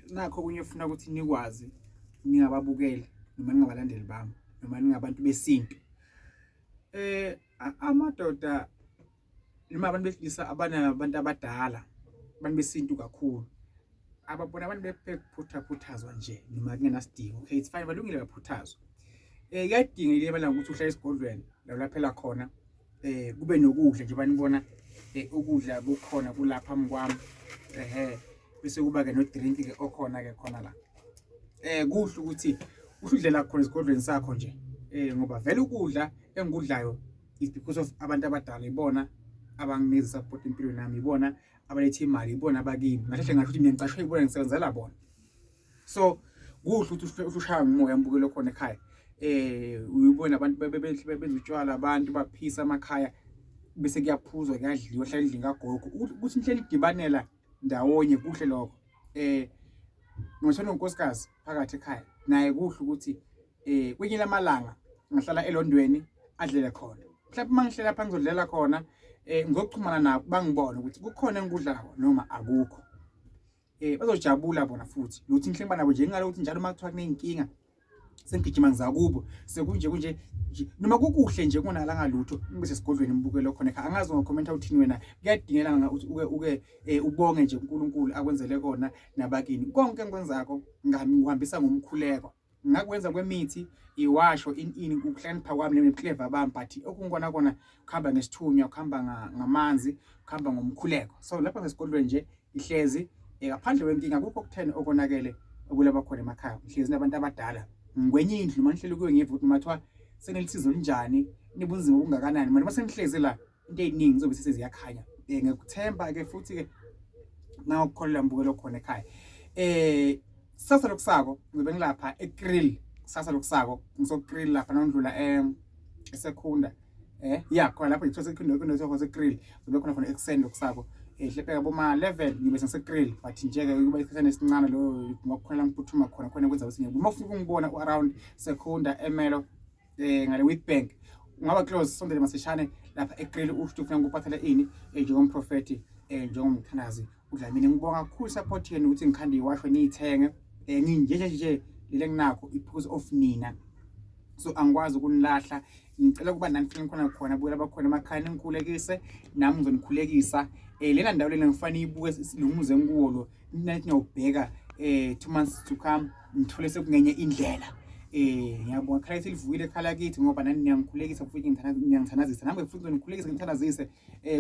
Nakho okunye ufuna ukuthi nikwazi ningababukeli noma ningabalandeli bami noma ningabantu besintu. Amadoda noma abantu besilisa abanabantu abadala, abantu besintu kakhulu ababona abantu bephuthazwa nje noma kungenasidingo. Okay, it's fine, balungile baphuthazwa. Kuyadingeka amalanga ukuthi uhlale esigodlweni la ulaphela khona, kube nokudla nje banibona ukudla kukhona kulapha phambi kwami, bese kuba-ke no-drink-ke okhona-ke khona la. Kuhle ukuthi usudlela khona esigodlweni sakho nje, ngoba vele ukudla engikudlayo is because of abantu abadala, ibona abanginikeza support empilweni yami, ibona abaletha imali, ibona abakimi. Ngahle ngasho ukuthi mina ngicashwe ibona, ngisebenzela bona. So kuhle ukuthi ushaya ngomoya mbukelo khona ekhaya. Uyibona abantu benza utshwala, abantu baphisa emakhaya bese kuyaphuzwa, kuyadliwa, hlala endlini kagogo, ukuthi nihleli idibanela ndawonye, kuhle lokho. Ngishona unkosikazi phakathi ekhaya, naye kuhle ukuthi kwenyela amalanga ngahlala elondweni adlele khona. Mhlawumbe mangihlela phansi ngizodlela khona, ngizochumana nabo bangibone ukuthi kukhona engikudlayo noma akukho. Bazojabula bona futhi ukuthi ngihleli nabo nje, ngalokuthi njalo uma kuthiwa kuney'nkinga sengigijima ngizakubo, sekunje noma kukuhle nje kunalanga lutho bese esigodlweni mbukelo khona ekhaya. Angazi ungakhomenta uthini wena, kuyadingeka ukuthi ubonge nje uNkulunkulu akwenzele kona nabakini. Konke engikwenzako ngihambisa ngomkhuleko, ngakwenza kwemithi, iwasho ini ukuhlakanipha kwami neclever bami, but okungikona kona kuhamba ngesithunywa, kuhamba ngamanzi, kuhamba ngomkhuleko. So lapha ngesigodlweni nje ihlezi ngaphandle kwenkinga, kukho okutheni okonakele okulaba khona emakhaya. Ngihlezi nabantu abadala ngikwenye indlu, mangihleli kuyo ngivuka ukuthi mathiwa senelisizo linjani, nibunzima obungakanani, manje mase ngihlezi la into eziningi zizobe seziyakhanya. Ngikuthemba-ke futhi-ke nawukukholela mbukelo khona ekhaya. Sasa lokusako ngizobe ngilapha eGrill, sasa lokusako ngizoGrill lapha nawundlula eSekhunda, khona lapho ngithola sekhona seGrill, ngizobe khona ekuseni lokusako. Hlepheka boma 11 ngibe sengiseGrill, but nje-ke kuba isikhathana esincane lo ngokukhona ngiphuthuma khona kwenza ukuthi ngibuye. Uma ufuna ukungibona around Sekhunda, Emelo, ngale Witbank, ungaba close, sondele masishane lapha eGrill. Ufuna ngikuphathele ini njengomprofeti, njengomthandazi uDlamini. Ngibonga kakhulu support yenu ukuthi ngikhande iwashwe niyithenge. Nje lele nginakho because of nina, so angikwazi ukunilahla. Ngicela ukuba nani khona buke labakhona emakhaya ningikhulekise, nami ngizonikhulekisa. Lena ndawo lena ngifanele ibuke silumuze ngikuwo lo, nathi ngiyobheka 2 months to come, ngithole sekungenye indlela. Ngiyabonga khala ukuthi livukile ekhala kithi, ngoba nani niyangikhulekisa futhi ngiyangithandazisa, nami futhi nginikhulekise ngithandazise.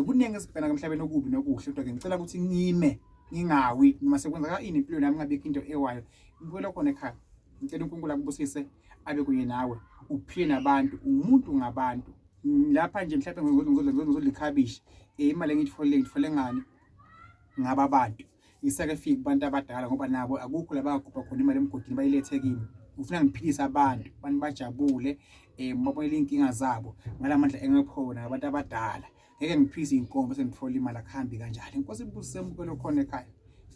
Kuningi esibhekana emhlabeni okubi nokuhle, kodwa ngicela ukuthi ngime ngingawi noma sekwenzeka ini empilweni yami, ngabikho into ewayo. Ngibuyela khona ekhaya, ngicela uNkulunkulu akubusise, abe kunye nawe, uphile nabantu, umuntu ngabantu. Lapha nje mhlawumbe ngizodla ikhabishi, imali engiyithole ngani ngaba abantu isake kubantu abadala, ngoba nabo akukho la bagubha khona imali emgodini bayilethe kimi. Ngifuna ngiphilise abantu bajabule, babone inkinga zabo ngalamandla engikhona abantu abadala. Ngeke ngiphilise inkomo bese ngithola imali akuhambi kanjalo. Inkosi ibusise mbukelo khona ekhaya.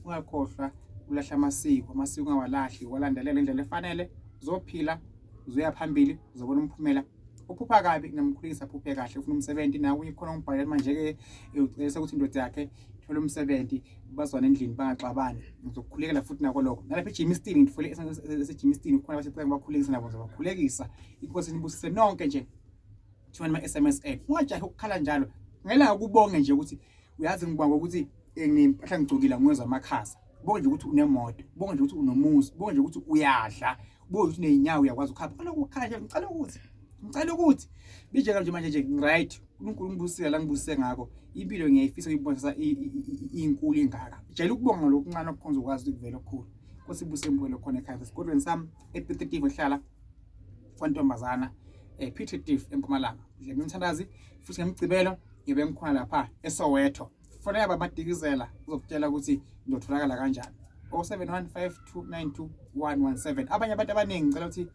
Ungakhohlwa ulahla amasiko ungawalahli, walandelela indlela efanele, uzophila, uzoya phambili, uzobona umphumela. Uphupha kabi ngingamkhulekisa aphuphe kahle, ufuna umsebenzi nawe uyikhona ngibhalela manje-ke, ucela ukuthi indoda yakhe ithole umsebenzi, bazwane endlini bangaxabani. Ngizokukhulekela futhi nako lokho. Nalapha eJimistini ngithole eseJimistini khona abasecela ngibakhulekisa, nabo ngizobakhulekisa. Inkosi nibusise nonke nje. Thina ama-SMS ad ungajahi ukukhala njalo, ngela ukubonge nje ukuthi uyazi ngibonga ukuthi ngimpahla ngigcokile ngizwe amakhasa. Bonke nje ukuthi unemoto, bonke nje ukuthi unomuzi, bonke nje ukuthi uyadla, bonke ukuthi uney'nyawo uyakwazi ukuhamba. Kaloku ukukhala nje ngicela ukuthi bije kanje manje nje right. uNkulunkulu ngibusise la ngibusise ngako, impilo ngiyayifisa ukuyibonisa inkulu ingaka. Jayela ukubonga lokhu kuncane okukhonza ukwazi ukuthi kuvele okukhulu. Nkosi ibusise mbukelo khona ekhaya esigodlweni sami ePitikitivi, ehlala kwaNtombazana Pitikitivi eMpumalanga. Ngimthandazi futhi ngemgcibelo ngibe ngikhona lapha eSoweto. Fonela bamadikizela uzokutshela ukuthi ngizotholakala kanjani. 0715292117. Abanye abantu abaningi ngicela ukuthi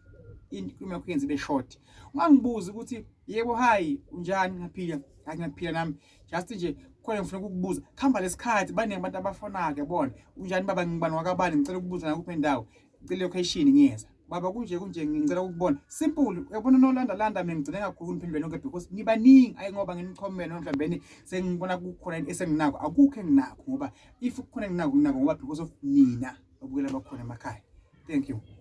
inkulumo yakho yenze ibe short. Ungangibuza ukuthi yebo hayi unjani, ngaphila, ngiyaphila nami. Just nje khona ngifuna ukukubuza, khamba lesikhathi baningi abantu abafona-ke bona. Unjani baba, ngibani wakabani, ngicela ukubuza ngakuphi indawo, ngicela location ngiyeza. baba kunje ngicela ukubona simple uyabona nolanda mina ngicela kakhulu niphendule nonke because nibaningi ayi ngoba nginikhomela mhlawumbe sengibona kukhona esenginako akukho enginako ngoba if kukhona enginako ngoba because of nina abukela bakhona emakhaya. Thank you.